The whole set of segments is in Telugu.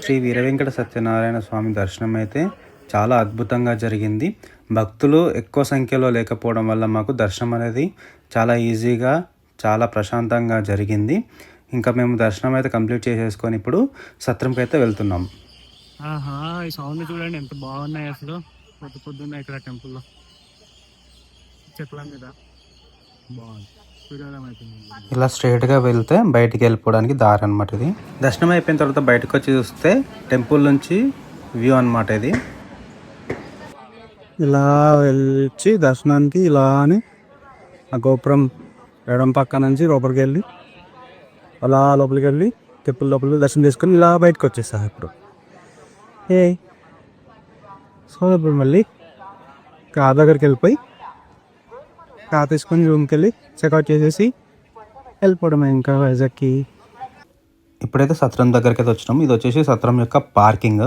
శ్రీ వీరవెంకట సత్యనారాయణ స్వామి దర్శనం అయితే చాలా అద్భుతంగా జరిగింది. భక్తులు ఎక్కువ సంఖ్యలో లేకపోవడం వల్ల మాకు దర్శనం అనేది చాలా ఈజీగా చాలా ప్రశాంతంగా జరిగింది. ఇంకా మేము దర్శనం అయితే కంప్లీట్ చేసేసుకొని ఇప్పుడు సత్రంకి అయితే వెళ్తున్నాం. ఈ సౌండ్ చూడండి ఎంత బాగున్నాయి అసలు. పొద్దున్న ఇక్కడ టెంపుల్లో చెట్ల మీద బాగుంది. ఇలా స్ట్రైట్గా వెళ్తే బయటికి వెళ్ళిపోవడానికి దారి అనమాట ఇది. దర్శనం అయిపోయిన తర్వాత బయటకు వచ్చి చూస్తే టెంపుల్ నుంచి వ్యూ అనమాట ఇది. ఇలా వెళ్ళి దర్శనానికి ఇలా అని ఆ గోపురం ఎడం పక్క నుంచి లోపలికి వెళ్ళి అలా లోపలికి వెళ్ళి టెంపుల్ లోపలికి దర్శనం చేసుకొని ఇలా బయటకు వచ్చేసా ఇప్పుడు. సో ఇప్పుడు మళ్ళీ కార్ దగ్గరికి వెళ్ళిపోయి కార్ తీసుకొని రూమ్కి వెళ్ళి చెక్అవుట్ చేసేసి వెళ్ళిపోవడమే ఇంకా వైజాగ్కి. ఇప్పుడైతే సత్రం దగ్గరికి అయితే వచ్చినాము. ఇది వచ్చేసి సత్రం యొక్క పార్కింగ్.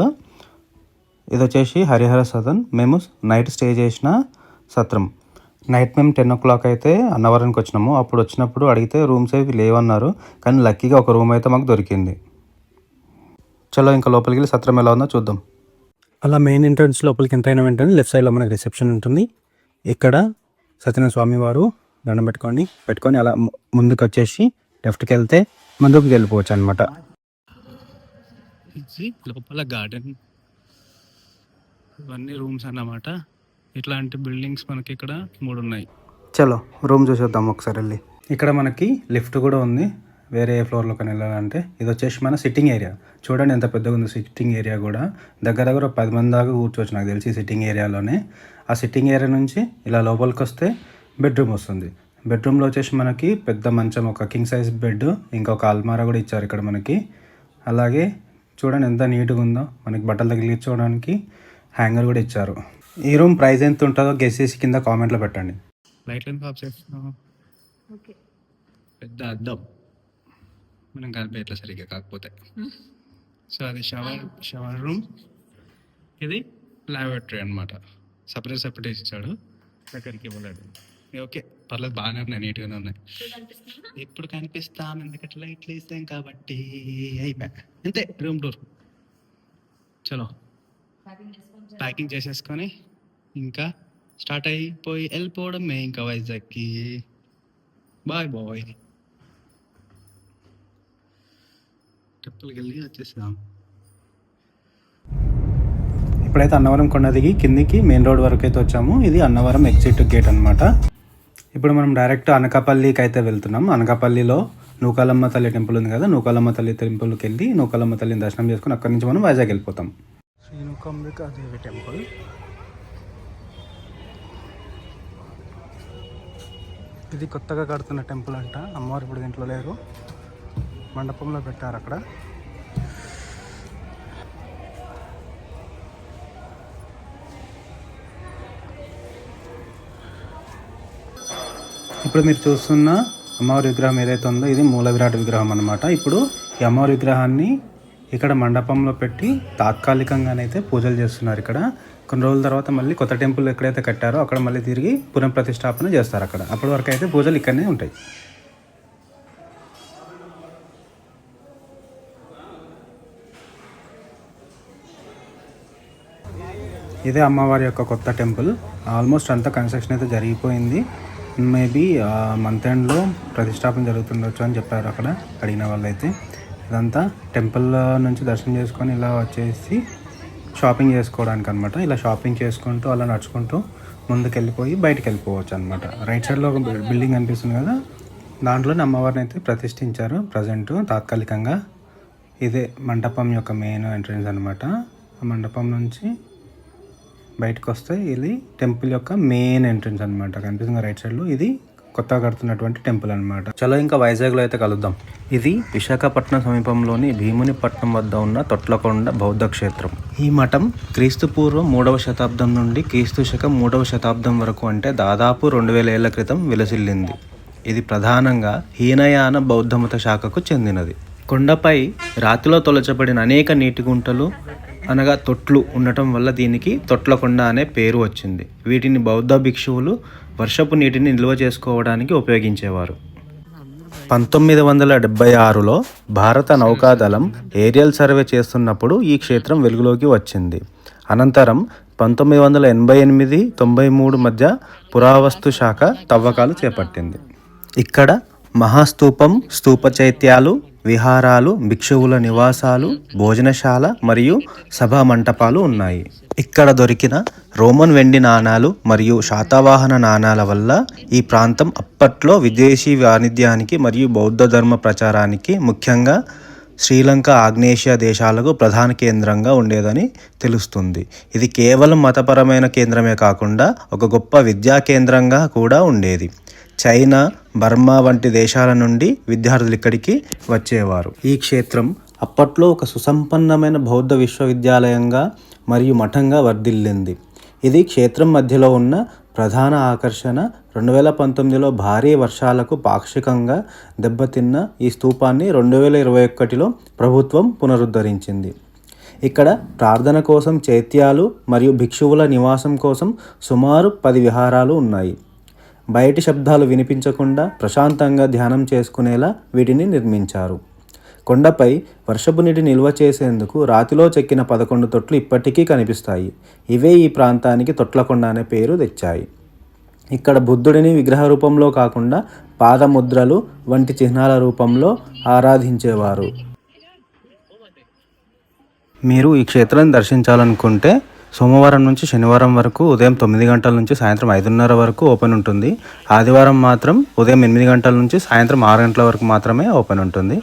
ఇది వచ్చేసి హరిహర సదన్. మేము నైట్ స్టే చేసిన సత్రం. నైట్ మేము 10 o'clock అయితే అన్నవరానికి వచ్చినాము. అప్పుడు వచ్చినప్పుడు అడిగితే రూమ్స్ అవి లేవన్నారు. కానీ లక్కీగా ఒక రూమ్ అయితే మాకు దొరికింది. చలో ఇంకా లోపలికి వెళ్ళి సత్రం ఎలా ఉందో చూద్దాం. అలా మెయిన్ ఎంట్రన్స్ లోపలికి ఎంటర్ అయిన వెంటనే లెఫ్ట్ సైడ్లో మనకి రిసెప్షన్ ఉంటుంది. ఇక్కడ సత్యనారాయణ స్వామి వారు దండం పెట్టుకొని అలా ముందుకు వచ్చేసి లెఫ్ట్కి వెళ్తే ముందుకు వెళ్ళిపోవచ్చు అనమాట. లోపల గార్డెన్ ఇవన్నీ రూమ్స్ అన్నమాట. ఇట్లాంటి బిల్డింగ్స్ మనకి ఇక్కడ 3 ఉన్నాయి. చలో రూమ్ చూసేద్దాం ఒకసారి వెళ్ళి. ఇక్కడ మనకి లిఫ్ట్ కూడా ఉంది వేరే ఫ్లోర్లో కానీ వెళ్ళాలంటే. ఇది వచ్చేసి మన సిట్టింగ్ ఏరియా. చూడండి ఎంత పెద్దగా ఉంది సిట్టింగ్ ఏరియా కూడా. దగ్గర 10 మంది దాకా కూర్చోవచ్చు నాకు తెలిసి సిట్టింగ్ ఏరియాలోనే. ఆ సిట్టింగ్ ఏరియా నుంచి ఇలా లోపలికి వస్తే బెడ్రూమ్ వస్తుంది. బెడ్రూమ్లో వచ్చేసి మనకి పెద్ద మంచం, ఒక కింగ్ సైజ్ బెడ్, ఇంకొక అల్మారా కూడా ఇచ్చారు ఇక్కడ మనకి. అలాగే చూడండి ఎంత నీట్గా ఉందో. మనకి బట్టలు తగిలించుకోవడానికి హ్యాంగర్ కూడా ఇచ్చారు. ఈ రూమ్ ప్రైస్ ఎంత ఉంటుందో గెస్ చేసి కింద కామెంట్లో పెట్టండి. లైట్లను ఆఫ్ చేస్తున్నాం. పెద్ద అద్దం మనం కలిపేట్లా సరిగ్గా కాకపోతే. సో అది షవర్ రూమ్. ఇది లాబరేటరీ అనమాట. సపరేట్ ఇచ్చాడు, దగ్గరికి ఇవ్వలేడు. ఓకే పర్లేదు, బాగానే ఉన్నాయి, నీట్గానే ఉన్నాయి. ఇప్పుడు కనిపిస్తాం ఎందుకంటే లైట్లు వేసాం కాబట్టి. అయిపోయా అంతే రూమ్ టూర్. చలో ప్యాకింగ్ చేసేసుకొని ఇంకా స్టార్ట్ అయిపోయి వెళ్ళిపోవడమే ఇంకా వైజాగ్కి. Bye bye. టెంపుల్కి వెళ్ళి వచ్చేసాం. ఇప్పుడైతే అన్నవరం కొండ దిగి కిందికి మెయిన్ రోడ్ వరకు అయితే వచ్చాము. ఇది అన్నవరం ఎగ్జిట్ గేట్ అనమాట. ఇప్పుడు మనం డైరెక్ట్ అనకాపల్లికి అయితే వెళ్తున్నాం. అనకాపల్లిలో నూకాలమ్మ తల్లి టెంపుల్ ఉంది కదా, నూకాలమ్మ తల్లి టెంపుల్కి వెళ్ళి నూకాలమ్మ తల్లిని దర్శనం చేసుకుని అక్కడి నుంచి మనం వైజాగ్ వెళ్ళిపోతాం. శ్రీ నూకాంబిక దేవి టెంపుల్. ఇది కొత్తగా కడుతున్న టెంపుల్ అంట. అమ్మవారు ఇప్పుడు దీంట్లో లేరు, మండపంలో పెట్టారు అక్కడ. ఇప్పుడు మీరు చూస్తున్న అమ్మవారి విగ్రహం ఏదైతే ఉందో ఇది మూల విరాట్ విగ్రహం అనమాట. ఇప్పుడు ఈ అమ్మవారి విగ్రహాన్ని ఇక్కడ మండపంలో పెట్టి తాత్కాలికంగానైతే పూజలు చేస్తున్నారు. ఇక్కడ కొన్ని రోజుల తర్వాత మళ్ళీ కొత్త టెంపుల్ ఎక్కడైతే కట్టారో అక్కడ మళ్ళీ తిరిగి పునఃప్రతిష్టాపన చేస్తారు అక్కడ. అప్పటి వరకు అయితే పూజలు ఇక్కడనే ఉంటాయి. ఇదే అమ్మవారి యొక్క కొత్త టెంపుల్. ఆల్మోస్ట్ అంతా కన్స్ట్రక్షన్ అయితే జరిగిపోయింది. మేబీ మంత్ ఎండ్లో ప్రతిష్టాపన జరుగుతుండొచ్చు అని చెప్పారు అక్కడ అడిగిన వాళ్ళైతే. ఇదంతా టెంపుల్ నుంచి దర్శనం చేసుకొని ఇలా వచ్చేసి షాపింగ్ చేసుకోవడానికి అనమాట. ఇలా షాపింగ్ చేసుకుంటూ అలా నడుచుకుంటూ ముందుకు వెళ్ళిపోయి బయటకు వెళ్ళిపోవచ్చు అనమాట. రైట్ సైడ్లో ఒక బిల్డింగ్ కనిపిస్తుంది కదా, దాంట్లోనే అమ్మవారిని అయితే ప్రతిష్ఠించారు ప్రజెంట్ తాత్కాలికంగా. ఇదే మండపం యొక్క మెయిన్ ఎంట్రన్స్ అనమాట. ఆ మండపం నుంచి బయటకు వస్తే ఇది టెంపుల్ యొక్క మెయిన్ ఎంట్రన్స్ అనమాట. కనిపిస్తుంది రైట్ సైడ్లో. ఇది కొత్తగా కడుతున్నటువంటి టెంపుల్ అనమాట. చలో ఇంకా వైజాగ్లో అయితే కలుద్దాం. ఇది విశాఖపట్నం సమీపంలోని భీమునిపట్నం వద్ద ఉన్న తొట్లకొండ బౌద్ధ క్షేత్రం. ఈ మఠం క్రీస్తు పూర్వం 3వ శతాబ్దం నుండి క్రీస్తు శకం 3వ శతాబ్దం వరకు, అంటే దాదాపు 2000 ఏళ్ల క్రితం విలసిల్లింది. ఇది ప్రధానంగా హీనయాన బౌద్ధమత శాఖకు చెందినది. కొండపై రాతిలో తొలచబడిన అనేక నీటి గుంటలు అనగా తొట్లు ఉండటం వల్ల దీనికి తొట్లకొండ అనే పేరు వచ్చింది. వీటిని బౌద్ధ భిక్షువులు వర్షపు నీటిని నిల్వ చేసుకోవడానికి ఉపయోగించేవారు. 1976లో భారత నౌకాదళం ఏరియల్ సర్వే చేస్తున్నప్పుడు ఈ క్షేత్రం వెలుగులోకి వచ్చింది. అనంతరం 1988-93 మధ్య పురావస్తు శాఖ తవ్వకాలు చేపట్టింది. ఇక్కడ మహాస్తూపం, స్తూప చైత్యాలు, విహారాలు, భిక్షువుల నివాసాలు, భోజనశాల మరియు సభా మంటపాలు ఉన్నాయి. ఇక్కడ దొరికిన రోమన్ వెండి నాణాలు మరియు శాతవాహన నాణాల వల్ల ఈ ప్రాంతం అప్పట్లో విదేశీ వాణిజ్యానికి మరియు బౌద్ధ ధర్మ ప్రచారానికి, ముఖ్యంగా శ్రీలంక, ఆగ్నేషియా దేశాలకు ప్రధాన కేంద్రంగా ఉండేదని తెలుస్తుంది. ఇది కేవలం మతపరమైన కేంద్రమే కాకుండా ఒక గొప్ప విద్యా కేంద్రంగా కూడా ఉండేది. చైనా, బర్మా వంటి దేశాల నుండి విద్యార్థులు ఇక్కడికి వచ్చేవారు. ఈ క్షేత్రం అప్పట్లో ఒక సుసంపన్నమైన బౌద్ధ విశ్వవిద్యాలయంగా మరియు మఠంగా వర్ధిల్లింది. ఇది క్షేత్రం మధ్యలో ఉన్న ప్రధాన ఆకర్షణ. 2019లో భారీ వర్షాలకు పాక్షికంగా దెబ్బతిన్న ఈ స్తూపాన్ని 2021లో ప్రభుత్వం పునరుద్ధరించింది. ఇక్కడ ప్రార్థన కోసం చైత్యాలు మరియు భిక్షువుల నివాసం కోసం సుమారు 10 విహారాలు ఉన్నాయి. బయటి శబ్దాలు వినిపించకుండా ప్రశాంతంగా ధ్యానం చేసుకునేలా వీటిని నిర్మించారు. కొండపై వర్షపు నీటి నిల్వ చేసేందుకు రాతిలో చెక్కిన 11 తొట్లు ఇప్పటికీ కనిపిస్తాయి. ఇవే ఈ ప్రాంతానికి తొట్లకొండ అనే పేరు తెచ్చాయి. ఇక్కడ బుద్ధుడిని విగ్రహ రూపంలో కాకుండా పాదముద్రలు వంటి చిహ్నాల రూపంలో ఆరాధించేవారు. మీరు ఈ క్షేత్రాన్ని దర్శించాలనుకుంటే సోమవారం నుంచి శనివారం వరకు ఉదయం 9 గంటల నుంచి సాయంత్రం 5:30 వరకు ఓపెన్ ఉంటుంది. ఆదివారం మాత్రం ఉదయం 8 గంటల నుంచి సాయంత్రం 6 గంటల వరకు మాత్రమే ఓపెన్ ఉంటుంది.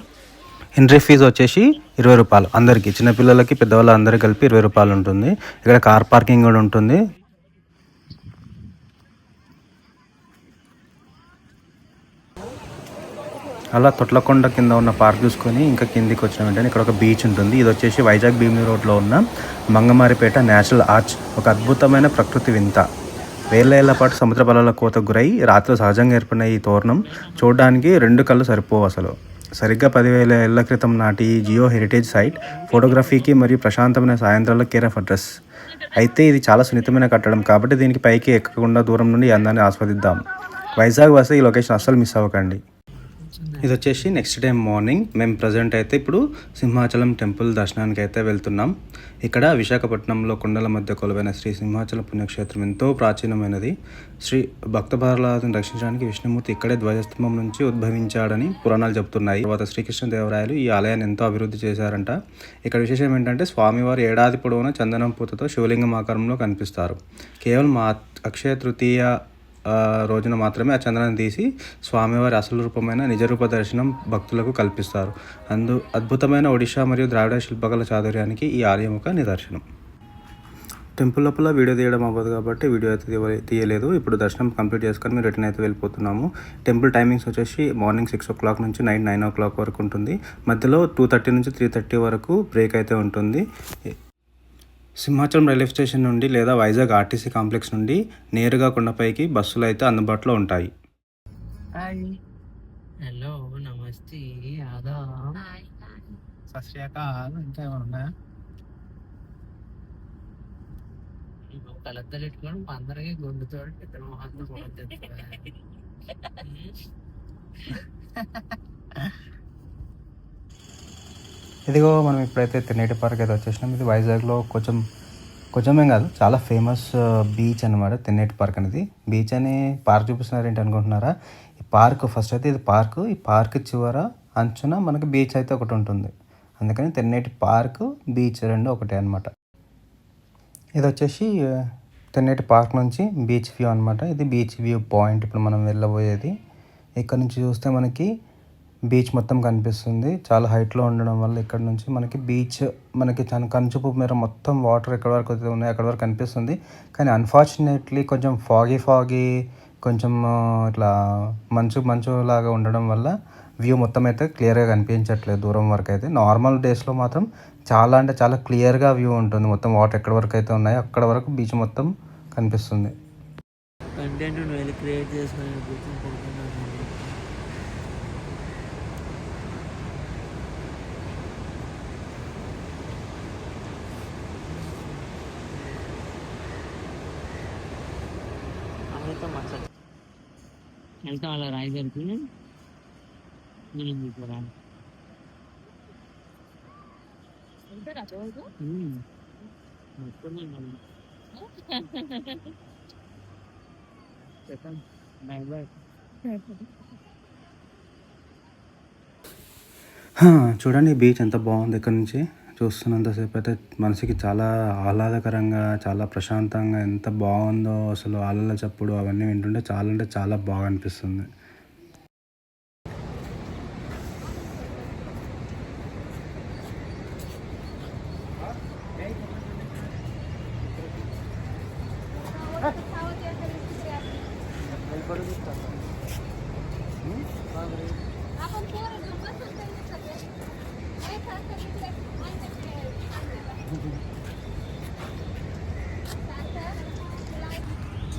ఎంట్రీ ఫీజు వచ్చేసి 20 రూపాయలు. అందరికీ, చిన్నపిల్లలకి పెద్దవాళ్ళు అందరికీ కలిపి 20 రూపాయలు ఉంటుంది. ఇక్కడ కార్ పార్కింగ్ కూడా ఉంటుంది. అలా తొట్లకొండ కింద ఉన్న పార్క్ చూసుకొని ఇంకా కిందికి వచ్చిన వెంటనే ఇక్కడ ఒక బీచ్ ఉంటుంది. ఇది వచ్చేసి వైజాగ్ భీమిలి రోడ్లో ఉన్న మంగమారిపేట న్యాచురల్ ఆర్చ్. ఒక అద్భుతమైన ప్రకృతి వింత. వేల ఏళ్ల పాటు సముద్ర బలాల కోతకు గురై రాత్రి సహజంగా ఏర్పడిన ఈ తోరణం చూడడానికి 2 కళ్ళు సరిపోవు అసలు. సరిగ్గా 10,000 ఏళ్ల క్రితం నాటి ఈ జియో హెరిటేజ్ సైట్ ఫోటోగ్రఫీకి మరియు ప్రశాంతమైన సాయంత్రాల కేర్ ఆఫ్ అడ్రస్. అయితే ఇది చాలా సున్నితమైన కట్టడం కాబట్టి దీనికి పైకి ఎక్కకుండా దూరం నుండి ఈ అందాన్ని ఆస్వాదిద్దాం. వైజాగ్ వస్తే ఈ లొకేషన్ అస్సలు మిస్ అవ్వకండి. ఇది వచ్చేసి నెక్స్ట్ డే మార్నింగ్. మేము ప్రజెంట్ అయితే ఇప్పుడు సింహాచలం టెంపుల్ దర్శనానికి అయితే వెళ్తున్నాం. ఇక్కడ విశాఖపట్నంలో కొండల మధ్య కొలువైన శ్రీ సింహాచలం పుణ్యక్షేత్రం ఎంతో ప్రాచీనమైనది. శ్రీ భక్త ప్రహ్లాదుని రక్షించడానికి విష్ణుమూర్తి ఇక్కడే ధ్వజస్తంభం నుంచి ఉద్భవించాడని పురాణాలు చెప్తున్నాయి. తర్వాత శ్రీకృష్ణదేవరాయలు ఈ ఆలయాన్ని ఎంతో అభివృద్ధి చేశారంట. ఇక్కడ విశేషం ఏంటంటే స్వామివారు ఏడాది పొడవునా చందనం పూతతో శివలింగం ఆకారంలో కనిపిస్తారు. కేవలం అక్షయ తృతీయ రోజున మాత్రమే ఆ చంద్రాన్ని తీసి స్వామివారి అసలు రూపమైన నిజరూప దర్శనం భక్తులకు కల్పిస్తారు. అద్భుతమైన ఒడిషా మరియు ద్రావిడ శిల్పకళ చాతుర్యానికి ఈ ఆలయం ఒక నిదర్శనం. టెంపుల్ లోపల వీడియో తీయడం అవ్వదు కాబట్టి వీడియో అయితే తీయలేదు. ఇప్పుడు దర్శనం కంప్లీట్ చేసుకొని మేము రిటర్న్ అయితే వెళ్ళిపోతున్నాము. టెంపుల్ టైమింగ్స్ వచ్చేసి మార్నింగ్ 6 o'clock నుంచి నైట్ 9 o'clock వరకు ఉంటుంది. మధ్యలో 2:30 నుంచి 3:30 వరకు బ్రేక్ అయితే ఉంటుంది. సింహాచలం రైల్వే స్టేషన్ నుండి లేదా వైజాగ్ ఆర్టీసీ కాంప్లెక్స్ నుండి నేరుగా కొండపైకి బస్సులు అయితే అందుబాటులో ఉంటాయి. హలో, నమస్తే, ఆదాబ్, సత్ శ్రీ అకాల్. ఇంకా ఏమన్నా కలద్దలు పెట్టుకోవడం అందరికీ గుండుతో ఇద్దరు మొహంతో కూడా. ఇదిగో మనం ఇప్పుడైతే తెన్నేటి పార్క్ అయితే వచ్చేసినాం. ఇది వైజాగ్లో కొంచెమేం కాదు, చాలా ఫేమస్ బీచ్ అనమాట తెన్నేటి పార్క్ అనేది. బీచ్ అని పార్క్ చూపిస్తున్నారు ఏంటి అనుకుంటున్నారా? ఈ పార్క్ ఫస్ట్ అయితే ఇది పార్క్. ఈ పార్క్ చివర అంచున మనకి బీచ్ అయితే ఒకటి ఉంటుంది. అందుకని తెన్నేటి పార్క్, బీచ్ రెండు ఒకటే అనమాట. ఇది వచ్చేసి తెన్నేటి పార్క్ నుంచి బీచ్ వ్యూ అనమాట. ఇది బీచ్ వ్యూ పాయింట్ ఇప్పుడు మనం వెళ్ళబోయేది. ఇక్కడ నుంచి చూస్తే మనకి బీచ్ మొత్తం కనిపిస్తుంది. చాలా హైట్లో ఉండడం వల్ల ఇక్కడ నుంచి మనకి బీచ్ మనకి కనుచూపు మేర మొత్తం వాటర్ ఎక్కడ వరకు అయితే ఉన్నాయో అక్కడ వరకు కనిపిస్తుంది. కానీ అన్ఫార్చునేట్లీ కొంచెం ఫాగీ కొంచెం ఇట్లా మంచు లాగా ఉండడం వల్ల వ్యూ మొత్తం అయితే క్లియర్గా కనిపించట్లేదు దూరం వరకు అయితే. నార్మల్ డేస్లో మాత్రం చాలా అంటే చాలా క్లియర్గా వ్యూ ఉంటుంది. మొత్తం వాటర్ ఎక్కడ వరకు అయితే ఉన్నాయో అక్కడ వరకు బీచ్ మొత్తం కనిపిస్తుంది. కంటెంట్ క్రియేట్ చేసుకుని వెళ్తాం అలా రాయి దొరికి చూడండి బీచ్ ఎంత బాగుంది ఇక్కడ నుంచి చూస్తున్నంతసేపు అయితే మనసుకి చాలా ఆహ్లాదకరంగా చాలా ప్రశాంతంగా ఎంత బాగుందో అసలు అలల చప్పుడు అవన్నీ వింటుంటే చాలా అంటే చాలా బాగా అనిపిస్తుంది.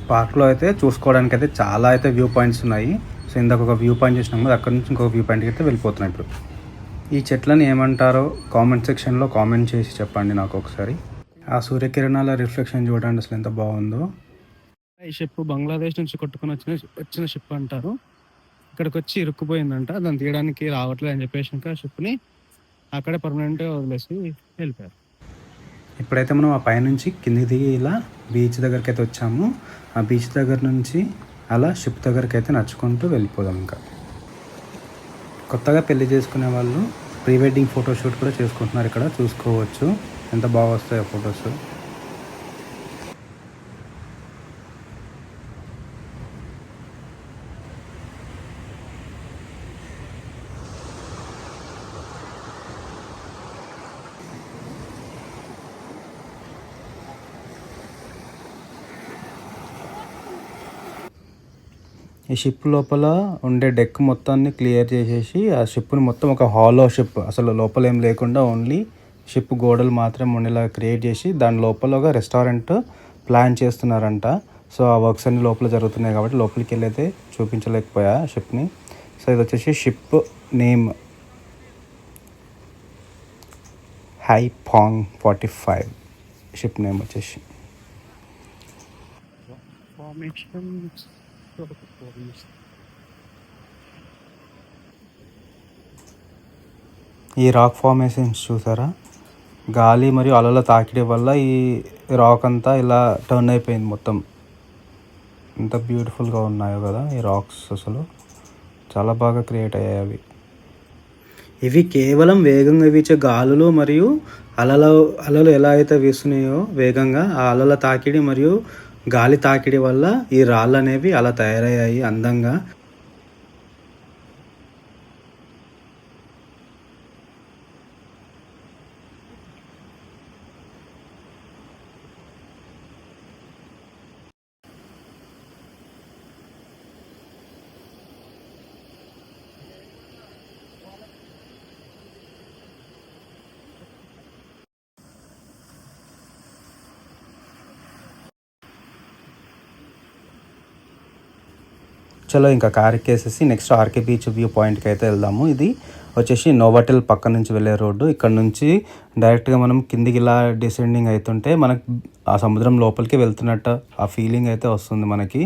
పార్క్లో అయితే చూసుకోవడానికి అయితే చాలా అయితే వ్యూ పాయింట్స్ ఉన్నాయి. సో ఇందాక ఒక వ్యూ పాయింట్ చూసినాం కదా, అక్కడ నుంచి ఇంకొక వ్యూ పాయింట్కి అయితే వెళ్ళిపోతున్నాం ఇప్పుడు. ఈ చెట్లని ఏమంటారో కామెంట్ సెక్షన్లో కామెంట్ చేసి చెప్పండి నాకు ఒకసారి. ఆ సూర్యకిరణాల రిఫ్లెక్షన్ చూడండి అసలు ఎంత బాగుందో. ఈ షిప్ బంగ్లాదేశ్ నుంచి కొట్టుకొని వచ్చిన షిప్ అంటారు. ఇక్కడికి వచ్చి ఇరుక్కుపోయిందంట, దాన్ని తీయడానికి రావట్లేదు అని చెప్పేసి ఇంకా షిప్ని అక్కడే పర్మనెంట్గా వదిలేసి వెళ్ళిపోయారు. ఇప్పుడైతే మనం ఆ పైనుంచి కిందికి దిగి ఇలా బీచ్ దగ్గరికి అయితే వచ్చాము. ఆ బీచ్ దగ్గర నుంచి అలా షిప్ దగ్గరికి అయితే నడుచుకుంటూ వెళ్ళిపోదాం. ఇంకా కొత్తగా పెళ్లి చేసుకునే వాళ్ళు ప్రీ వెడ్డింగ్ ఫోటోషూట్ కూడా చేసుకుంటున్నారు. ఇక్కడ చూసుకోవచ్చు ఎంత బాగా వస్తాయో ఫొటోస్. ఈ షిప్ లోపల ఉండే డెక్ మొత్తాన్ని క్లియర్ చేసేసి ఆ షిప్ని మొత్తం ఒక హాలో షిప్, అసలు లోపల ఏం లేకుండా ఓన్లీ షిప్ గోడలు మాత్రం ఉండేలా క్రియేట్ చేసి దాని లోపల ఒక రెస్టారెంట్ ప్లాన్ చేస్తున్నారంట. సో ఆ వర్క్స్ అన్ని లోపల జరుగుతున్నాయి కాబట్టి లోపలికి వెళ్ళి అయితే చూపించలేకపోయా షిప్ని. సో ఇది వచ్చేసి షిప్ నేమ్ హైపాంగ్ 45 షిప్ నేమ్ వచ్చేసి. ఈ రాక్ ఫార్మేషన్స్ చూసారా, గాలి మరియు అలల తాకిడి వల్ల ఈ రాక్ అంతా ఇలా టర్న్ అయిపోయింది మొత్తం. ఎంత బ్యూటిఫుల్గా ఉన్నాయో కదా ఈ రాక్స్, అసలు చాలా బాగా క్రియేట్ అయ్యాయి అవి. ఇవి కేవలం వేగంగా వీచే గాలులు మరియు అలలు ఎలా అయితే వీస్తున్నాయో వేగంగా, ఆ అలల తాకిడి మరియు గాలి తాకిడి వల్ల ఈ రాళ్ళు అనేవి అలా తయారయ్యాయి అందంగా. చలో ఇంకా కార్ ఎక్కేసేసి నెక్స్ట్ ఆర్కే బీచ్ వ్యూ పాయింట్కి అయితే వెళ్దాము. ఇది వచ్చేసి నోవాటెల్ పక్క నుంచి వెళ్ళే రోడ్డు. ఇక్కడ నుంచి డైరెక్ట్గా మనం కిందికి ఇలా డిసెండింగ్ అవుతుంటే మనకు ఆ సముద్రం లోపలికి వెళ్తున్నట్టు ఆ ఫీలింగ్ అయితే వస్తుంది మనకి.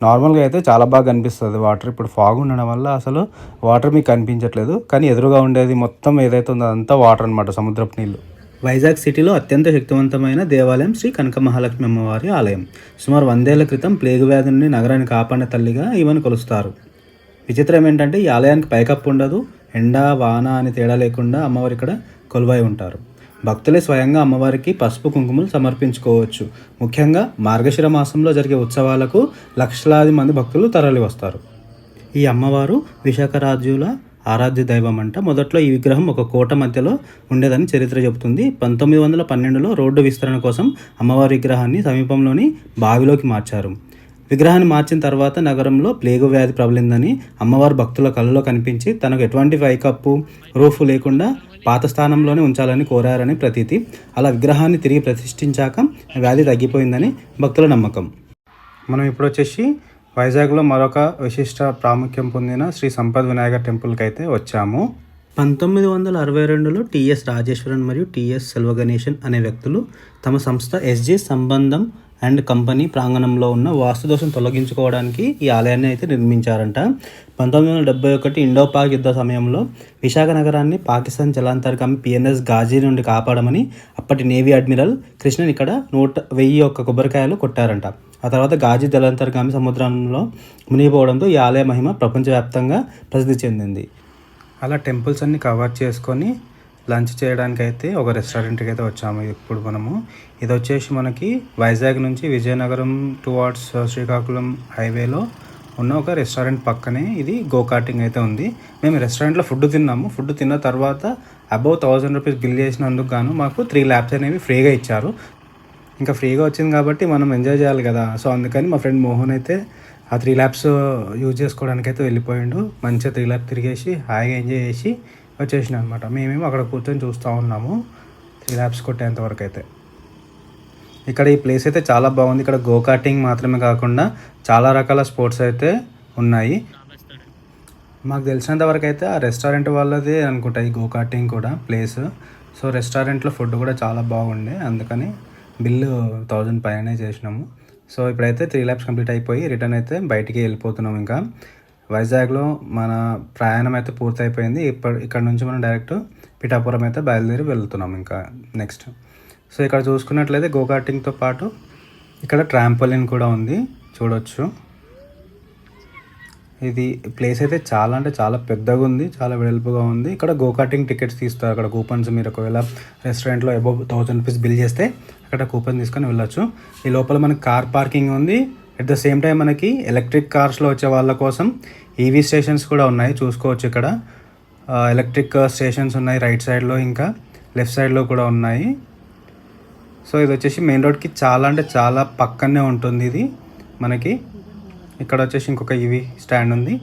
నార్మల్గా అయితే చాలా బాగా కనిపిస్తుంది వాటర్. ఇప్పుడు ఫాగ్ ఉండడం వల్ల అసలు వాటర్ మీకు కనిపించట్లేదు, కానీ ఎదురుగా ఉండేది మొత్తం ఏదైతే ఉందో అదంతా వాటర్ అనమాట, సముద్రపు నీళ్ళు. వైజాగ్ సిటీలో అత్యంత శక్తివంతమైన దేవాలయం శ్రీ కనక మహాలక్ష్మి అమ్మవారి ఆలయం. సుమారు 100 ఏళ్ల క్రితం ప్లేగు వ్యాధి నుండి నగరాన్ని కాపాడిన తల్లిగా ఈమెను కొలుస్తారు. విచిత్రం ఏంటంటే ఈ ఆలయానికి పైకప్పు ఉండదు, ఎండ వాన అని తేడా లేకుండా అమ్మవారు ఇక్కడ కొలువై ఉంటారు. భక్తులే స్వయంగా అమ్మవారికి పసుపు కుంకుమలు సమర్పించుకోవచ్చు. ముఖ్యంగా మార్గశిర మాసంలో జరిగే ఉత్సవాలకు లక్షలాది మంది భక్తులు తరలి వస్తారు. ఈ అమ్మవారు విశాఖ రాజ్యుల ఆరాధ్య దైవం అంట. మొదట్లో ఈ విగ్రహం ఒక కోట మధ్యలో ఉండేదని చరిత్ర చెబుతుంది. 1912లో రోడ్డు విస్తరణ కోసం అమ్మవారి విగ్రహాన్ని సమీపంలోని బావిలోకి మార్చారు. విగ్రహాన్ని మార్చిన తర్వాత నగరంలో ప్లేగు వ్యాధి ప్రబలిందని అమ్మవారు భక్తుల కళ్ళలో కనిపించి తనకు ఎటువంటి పైకప్పు రూఫ్ లేకుండా పాత స్థానంలోనే ఉంచాలని కోరారని ప్రతీతి. అలా విగ్రహాన్ని తిరిగి ప్రతిష్ఠించాక వ్యాధి తగ్గిపోయిందని భక్తుల నమ్మకం. మనం ఇప్పుడు వచ్చేసి వైజాగ్లో మరొక విశిష్ట ప్రాముఖ్యం పొందిన శ్రీ సంపద్ వినాయక టెంపుల్కి అయితే వచ్చాము. 1962లో టిఎస్ రాజేశ్వరన్ మరియు టిఎస్ సెల్వగణేశన్ అనే వ్యక్తులు తమ సంస్థ ఎస్జే సంబంధం అండ్ కంపెనీ ప్రాంగణంలో ఉన్న వాస్తు దోషం తొలగించుకోవడానికి ఈ ఆలయాన్ని అయితే నిర్మించారంట. 1971 ఇండో పాక్ యుద్ధ సమయంలో విశాఖ నగరాన్ని పాకిస్తాన్ జలాంతర్గామి పిఎన్ఎస్ గాజీ నుండి కాపాడమని అప్పటి నేవీ అడ్మిరల్ కృష్ణన్ ఇక్కడ 1,001 కొబ్బరికాయలు కొట్టారంట. ఆ తర్వాత గాజీ జలాంతర్గామి సముద్రంలో మునిగిపోవడంతో ఈ ఆలయ మహిమ ప్రపంచవ్యాప్తంగా ప్రసిద్ధి చెందింది. అలా టెంపుల్స్ అన్ని కవర్ చేసుకొని లంచ్ చేయడానికి అయితే ఒక రెస్టారెంట్కి అయితే వచ్చాము. ఇప్పుడు మనము ఇది వచ్చేసి మనకి వైజాగ్ నుంచి విజయనగరం టువార్డ్స్ శ్రీకాకుళం హైవేలో ఉన్న ఒక రెస్టారెంట్ పక్కనే ఇది గోకార్టింగ్ అయితే ఉంది. మేము రెస్టారెంట్లో ఫుడ్ తిన్నాము. ఫుడ్ తిన్న తర్వాత అబౌవ్ 1000 రూపీస్ బిల్ చేసినందుకు గాను మాకు 3 ల్యాబ్స్ అనేవి ఫ్రీగా ఇచ్చారు. ఇంకా ఫ్రీగా వచ్చింది కాబట్టి మనం ఎంజాయ్ చేయాలి కదా. సో అందుకని మా ఫ్రెండ్ మోహన్ అయితే ఆ 3 ల్యాబ్స్ యూజ్ చేసుకోవడానికి అయితే వెళ్ళిపోయిండు. మంచిగా 3 ల్యాబ్స్ తిరిగేసి హాయిగా ఎంజాయ్ చేసి వచ్చేసిన అనమాట. మేమేమో అక్కడ కూర్చొని చూస్తూ ఉన్నాము 3 ల్యాబ్స్ కొట్టేంత వరకు అయితే. ఇక్కడ ఈ ప్లేస్ అయితే చాలా బాగుంది. ఇక్కడ గోకార్టింగ్ మాత్రమే కాకుండా చాలా రకాల స్పోర్ట్స్ అయితే ఉన్నాయి. మాకు తెలిసినంత వరకు అయితే ఆ రెస్టారెంట్ వాళ్ళదే అనుకుంటా ఈ గోకార్టింగ్ కూడా ప్లేస్. సో రెస్టారెంట్లో ఫుడ్ కూడా చాలా బాగుండే, అందుకని బిల్లు 1000 పైనే చేసినాము. సో ఇప్పుడైతే 3 ల్యాబ్స్ కంప్లీట్ అయిపోయి రిటర్న్ అయితే బయటికి వెళ్ళిపోతున్నాం. ఇంకా వైజాగ్లో మన ప్రయాణం అయితే పూర్తయిపోయింది. ఇక్కడ నుంచి మనం డైరెక్ట్ పిఠాపురం అయితే బయలుదేరి వెళ్తున్నాం ఇంకా నెక్స్ట్. సో ఇక్కడ చూసుకున్నట్లయితే గోకార్టింగ్తో పాటు ఇక్కడ ట్రాంపోలిన్ కూడా ఉంది, చూడొచ్చు. ఇది ప్లేస్ అయితే చాలా అంటే చాలా పెద్దగా ఉంది, చాలా వెడల్పుగా ఉంది. ఇక్కడ గోకార్టింగ్ టికెట్స్ తీస్తారు. అక్కడ కూపన్స్ మీరు ఒకవేళ రెస్టారెంట్లో అబౌవ్ 1000 రూపీస్ బిల్ చేస్తే అక్కడ కూపన్ తీసుకొని వెళ్ళొచ్చు. ఈ లోపల మనకి కార్ పార్కింగ్ ఉంది. అట్ ద సేమ్ టైం మనకి ఎలక్ట్రిక్ కార్స్లో వచ్చే వాళ్ళ కోసం ఈవీ స్టేషన్స్ కూడా ఉన్నాయి, చూసుకోవచ్చు. ఇక్కడ ఎలక్ట్రిక్ స్టేషన్స్ ఉన్నాయి రైట్ సైడ్లో, ఇంకా లెఫ్ట్ సైడ్లో కూడా ఉన్నాయి. సో ఇది వచ్చేసి మెయిన్ రోడ్కి చాలా అంటే చాలా పక్కనే ఉంటుంది ఇది మనకి. ఇక్కడ వచ్చేసి ఇంకొక ఈవీ స్టాండ్ ఉంది.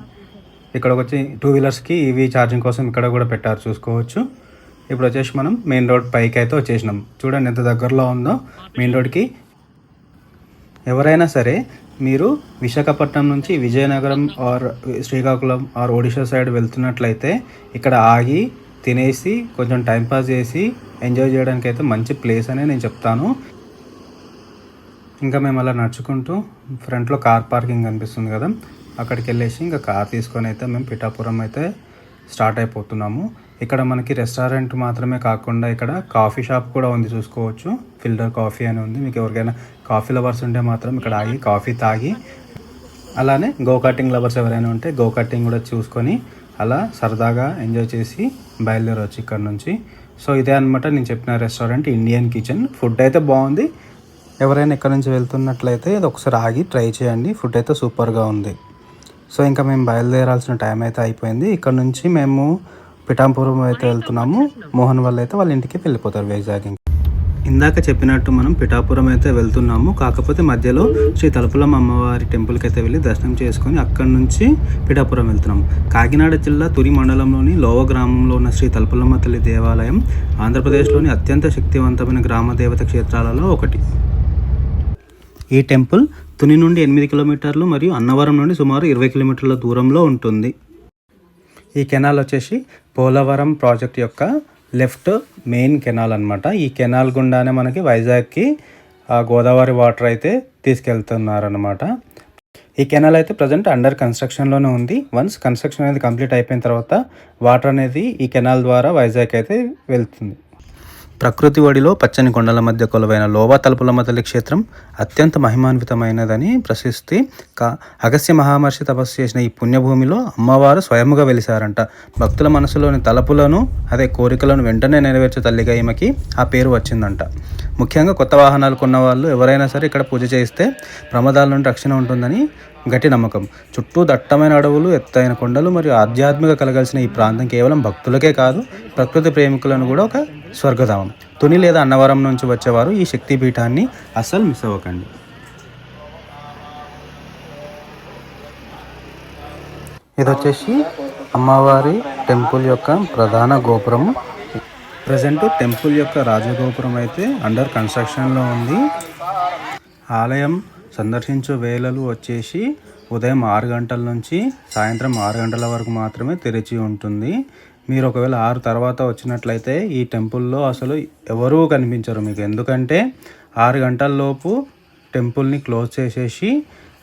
ఇక్కడ వచ్చి 2 వీలర్స్కి ఈవీ ఛార్జింగ్ కోసం ఇక్కడ కూడా పెట్టారు, చూసుకోవచ్చు. ఇప్పుడు వచ్చేసి మనం మెయిన్ రోడ్ పైకి అయితే వచ్చేసినాం. చూడండి ఎంత దగ్గరలో ఉందో మెయిన్ రోడ్కి. ఎవరైనా సరే మీరు విశాఖపట్నం నుంచి Vizianagaram or Srikakulam or Odisha side వెళ్తున్నట్లయితే ఇక్కడ ఆగి తినేసి కొంచెం టైంపాస్ చేసి ఎంజాయ్ చేయడానికి అయితే మంచి ప్లేస్ అనే నేను చెప్తాను. ఇంకా మేము అలా నడుచుకుంటూ ఫ్రంట్లో కార్ పార్కింగ్ కనిపిస్తుంది కదా, అక్కడికి వెళ్ళేసి ఇంకా కార్ తీసుకొని అయితే మేము పిఠాపురం అయితే స్టార్ట్ అయిపోతున్నాము. ఇక్కడ మనకి రెస్టారెంట్ మాత్రమే కాకుండా ఇక్కడ కాఫీ షాప్ కూడా ఉంది, చూసుకోవచ్చు. ఫిల్టర్ కాఫీ అని ఉంది. మీకు ఎవరికైనా కాఫీ లవర్స్ ఉంటే మాత్రం ఇక్కడ ఆగి కాఫీ తాగి, అలానే గోకార్టింగ్ లవర్స్ ఎవరైనా ఉంటే గోకార్టింగ్ కూడా చూసుకొని అలా సరదాగా ఎంజాయ్ చేసి బయలుదేరవచ్చు ఇక్కడ నుంచి. సో ఇదే అనమాట నేను చెప్పిన రెస్టారెంట్, ఇండియన్ కిచెన్. ఫుడ్ అయితే బాగుంది. ఎవరైనా ఇక్కడ నుంచి వెళ్తున్నట్లయితే ఇది ఒకసారి ఆగి ట్రై చేయండి. ఫుడ్ అయితే సూపర్గా ఉంది. సో ఇంకా మేము బయలుదేరాల్సిన టైం అయితే అయిపోయింది. ఇక్కడ నుంచి మేము పిఠాపురం అయితే వెళ్తున్నాము. మోహన్ వాళ్ళు అయితే వాళ్ళ ఇంటికి వెళ్ళిపోతారు వైజాగ్. ఇందాక చెప్పినట్టు మనం పిఠాపురం అయితే వెళ్తున్నాము. కాకపోతే మధ్యలో శ్రీ తలుపులమ్మ అమ్మవారి టెంపుల్కి అయితే వెళ్ళి దర్శనం చేసుకొని అక్కడి నుంచి పిఠాపురం వెళ్తున్నాము. కాకినాడ జిల్లా తుని మండలంలోని లోవ గ్రామంలో ఉన్న శ్రీ తలుపులమ్మ తల్లి దేవాలయం ఆంధ్రప్రదేశ్లోని అత్యంత శక్తివంతమైన గ్రామ దేవత క్షేత్రాలలో ఒకటి. ఈ టెంపుల్ తుని నుండి 8 కిలోమీటర్లు మరియు అన్నవరం నుండి సుమారు 20 కిలోమీటర్ల దూరంలో ఉంటుంది. ఈ కెనాల్ వచ్చేసి పోలవరం ప్రాజెక్ట్ యొక్క లెఫ్ట్ మెయిన్ కెనాల్ అనమాట. ఈ కెనాల్ గుండానే మనకి వైజాగ్కి గోదావరి వాటర్ అయితే తీసుకెళ్తున్నారనమాట. ఈ కెనాల్ అయితే ప్రజెంట్ అండర్ కన్స్ట్రక్షన్లోనే ఉంది. వన్స్ కన్స్ట్రక్షన్ అనేది కంప్లీట్ అయిపోయిన తర్వాత వాటర్ అనేది ఈ కెనాల్ ద్వారా వైజాగ్ అయితే వెళ్తుంది. ప్రకృతి ఒడిలో పచ్చని కొండల మధ్య కొలువైన లోవ తలుపులమ్మ తల్లి క్షేత్రం అత్యంత మహిమాన్వితమైనదని ప్రశస్తి. అగస్త్య మహామహర్షి తపస్సు చేసిన ఈ పుణ్యభూమిలో అమ్మవారు స్వయముగా వెలిసారంట. భక్తుల మనసులోని తలపులను అదే కోరికలను వెంటనే నెరవేర్చే తల్లిగా ఈమెకి ఆ పేరు వచ్చిందంట. ముఖ్యంగా కొత్త వాహనాలు కొన్న వాళ్ళు ఎవరైనా సరే ఇక్కడ పూజ చేస్తే ప్రమాదాల నుండి రక్షణ ఉంటుందని గట్టి నమ్మకం. చుట్టూ దట్టమైన అడవులు, ఎత్తైన కొండలు మరియు ఆధ్యాత్మిక కలగాల్సిన ఈ ప్రాంతం కేవలం భక్తులకే కాదు, ప్రకృతి ప్రేమికులను కూడా ఒక స్వర్గధామం. తుని లేదా అన్నవరం నుంచి వచ్చేవారు ఈ శక్తిపీఠాన్ని అస్సలు మిస్ అవ్వకండి. ఇది వచ్చేసి అమ్మవారి టెంపుల్ యొక్క ప్రధాన గోపురం. ప్రజెంట్ టెంపుల్ యొక్క రాజగోపురం అయితే అండర్ కన్స్ట్రక్షన్లో ఉంది. ఆలయం సందర్శించే వేళలు వచ్చేసి ఉదయం 6 గంటల నుంచి సాయంత్రం 6 గంటల వరకు మాత్రమే తెరిచి ఉంటుంది. మీరు ఒకవేళ 6 తర్వాత వచ్చినట్లయితే ఈ టెంపుల్లో అసలు ఎవరూ కనిపించరు మీకు. ఎందుకంటే 6 గంటల లోపు టెంపుల్ని క్లోజ్ చేసేసి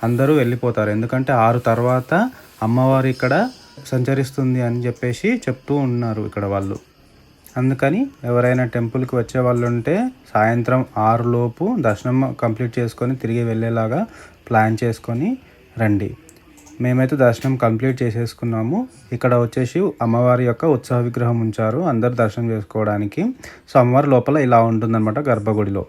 అందరూ వెళ్ళిపోతారు. ఎందుకంటే 6 తర్వాత అమ్మవారు ఇక్కడ సంచరిస్తుంది అని చెప్పేసి చెప్తూ ఉన్నారు ఇక్కడ వాళ్ళు. అందుకని ఎవరైనా టెంపుల్కి వచ్చే వాళ్ళు ఉంటే సాయంత్రం 6 లోపు దర్శనం కంప్లీట్ చేసుకొని తిరిగి వెళ్ళేలాగా ప్లాన్ చేసుకొని రండి. మేమైతే దర్శనం కంప్లీట్ చేసేసుకున్నాము. ఇక్కడ వచ్చేసి అమ్మవారి యొక్క ఉత్సవ విగ్రహం ఉంచారు అందరు దర్శనం చేసుకోవడానికి. సో అమ్మవారి లోపల ఇలా ఉంటుందన్నమాట గర్భగుడిలో.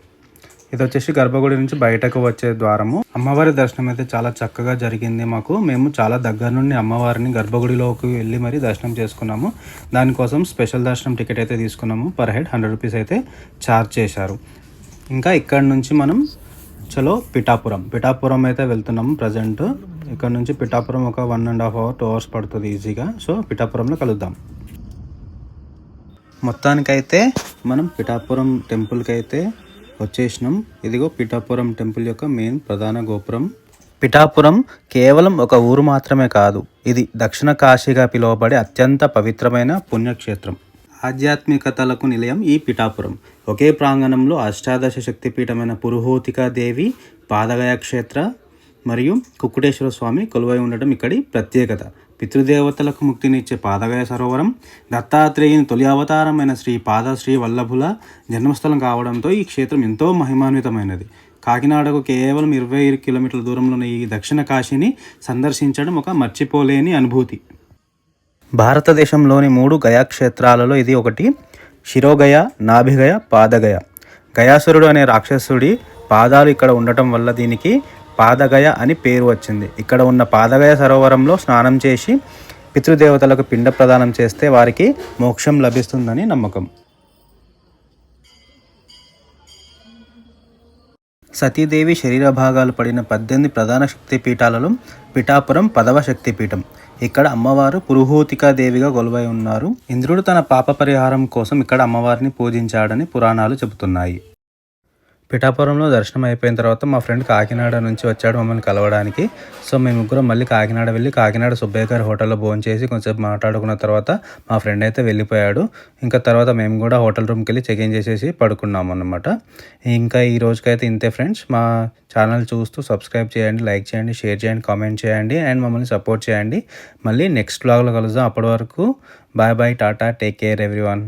ఇది వచ్చేసి గర్భగుడి నుంచి బయటకు వచ్చే ద్వారము. అమ్మవారి దర్శనం అయితే చాలా చక్కగా జరిగింది మాకు. మేము చాలా దగ్గర నుండి అమ్మవారిని గర్భగుడిలోకి వెళ్ళి మరీ దర్శనం చేసుకున్నాము. దానికోసం స్పెషల్ దర్శనం టికెట్ అయితే తీసుకున్నాము. పర్ హెడ్ 100 రూపీస్ అయితే ఛార్జ్ చేశారు. ఇంకా ఇక్కడ నుంచి మనం చలో పిఠాపురం అయితే వెళ్తున్నాము ప్రజెంట్. ఇక్కడ నుంచి పిఠాపురం ఒక 1.5 hour 2 hours పడుతుంది ఈజీగా. సో పిఠాపురంలో కలుద్దాం. మొత్తానికైతే మనం పిఠాపురం టెంపుల్కి అయితే వచ్చేసినాం. ఇదిగో పిఠాపురం టెంపుల్ యొక్క మెయిన్ ప్రధాన గోపురం. పిఠాపురం కేవలం ఒక ఊరు మాత్రమే కాదు, ఇది దక్షిణ కాశీగా పిలువబడే అత్యంత పవిత్రమైన పుణ్యక్షేత్రం. ఆధ్యాత్మికతలకు నిలయం ఈ పిఠాపురం. ఒకే ప్రాంగణంలో అష్టాదశ శక్తిపీఠమైన పురుహూతికా దేవి, పాదగయ క్షేత్ర మరియు కుక్కుటేశ్వర స్వామి కొలువై ఉండటం ఇక్కడి ప్రత్యేకత. పితృదేవతలకు ముక్తినిచ్చే పాదగయ సరోవరం, దత్తాత్రేయుని తొలి అవతారమైన శ్రీ వల్లభుల జన్మస్థలం కావడంతో ఈ క్షేత్రం ఎంతో మహిమాన్వితమైనది. కాకినాడకు కేవలం 20 కిలోమీటర్ల దూరంలో ఉన్న ఈ దక్షిణ కాశీని సందర్శించడం ఒక మర్చిపోలేని అనుభూతి. భారతదేశంలోని 3 గయాక్షేత్రాలలో ఇది ఒకటి. శిరోగయ, నాభిగయ, పాదగయ. గయాసురుడు అనే రాక్షసుడి పాదాలు ఇక్కడ ఉండటం వల్ల దీనికి పాదగయ అని పేరు వచ్చింది. ఇక్కడ ఉన్న పాదగయ సరోవరంలో స్నానం చేసి పితృదేవతలకు పిండ ప్రదానం చేస్తే వారికి మోక్షం లభిస్తుందని నమ్మకం. సతీదేవి శరీర భాగాలు పడిన 18 ప్రధాన శక్తిపీఠాలలో పిఠాపురం 10వ శక్తిపీఠం. ఇక్కడ అమ్మవారు పురుహూతికా దేవిగా కొలువై ఉన్నారు. ఇంద్రుడు తన పాప పరిహారం కోసం ఇక్కడ అమ్మవారిని పూజించాడని పురాణాలు చెబుతున్నాయి. పిఠాపురంలో దర్శనం అయిపోయిన తర్వాత మా ఫ్రెండ్ కాకినాడ నుంచి వచ్చాడు మమ్మల్ని కలవడానికి. సో మేము ముగ్గురం మళ్ళీ కాకినాడ వెళ్ళి కాకినాడ సుబ్బయ్య గారి హోటల్లో భోజనం చేసి కొంచెం మాట్లాడుకున్న తర్వాత మా ఫ్రెండ్ అయితే వెళ్ళిపోయాడు. ఇంకా తర్వాత మేము కూడా హోటల్ రూమ్కి వెళ్ళి చెక్ ఇన్ చేసేసి పడుకున్నాం అన్నమాట. ఇంకా ఈ రోజుకైతే ఇంతే ఫ్రెండ్స్. మా ఛానల్ చూస్తూ సబ్స్క్రైబ్ చేయండి, లైక్ చేయండి, షేర్ చేయండి, కామెంట్ చేయండి అండ్ మమ్మల్ని సపోర్ట్ చేయండి. మళ్ళీ నెక్స్ట్ వ్లాగ్లో కలుద్దాం. అప్పటి వరకు bye bye, tata, take care everyone.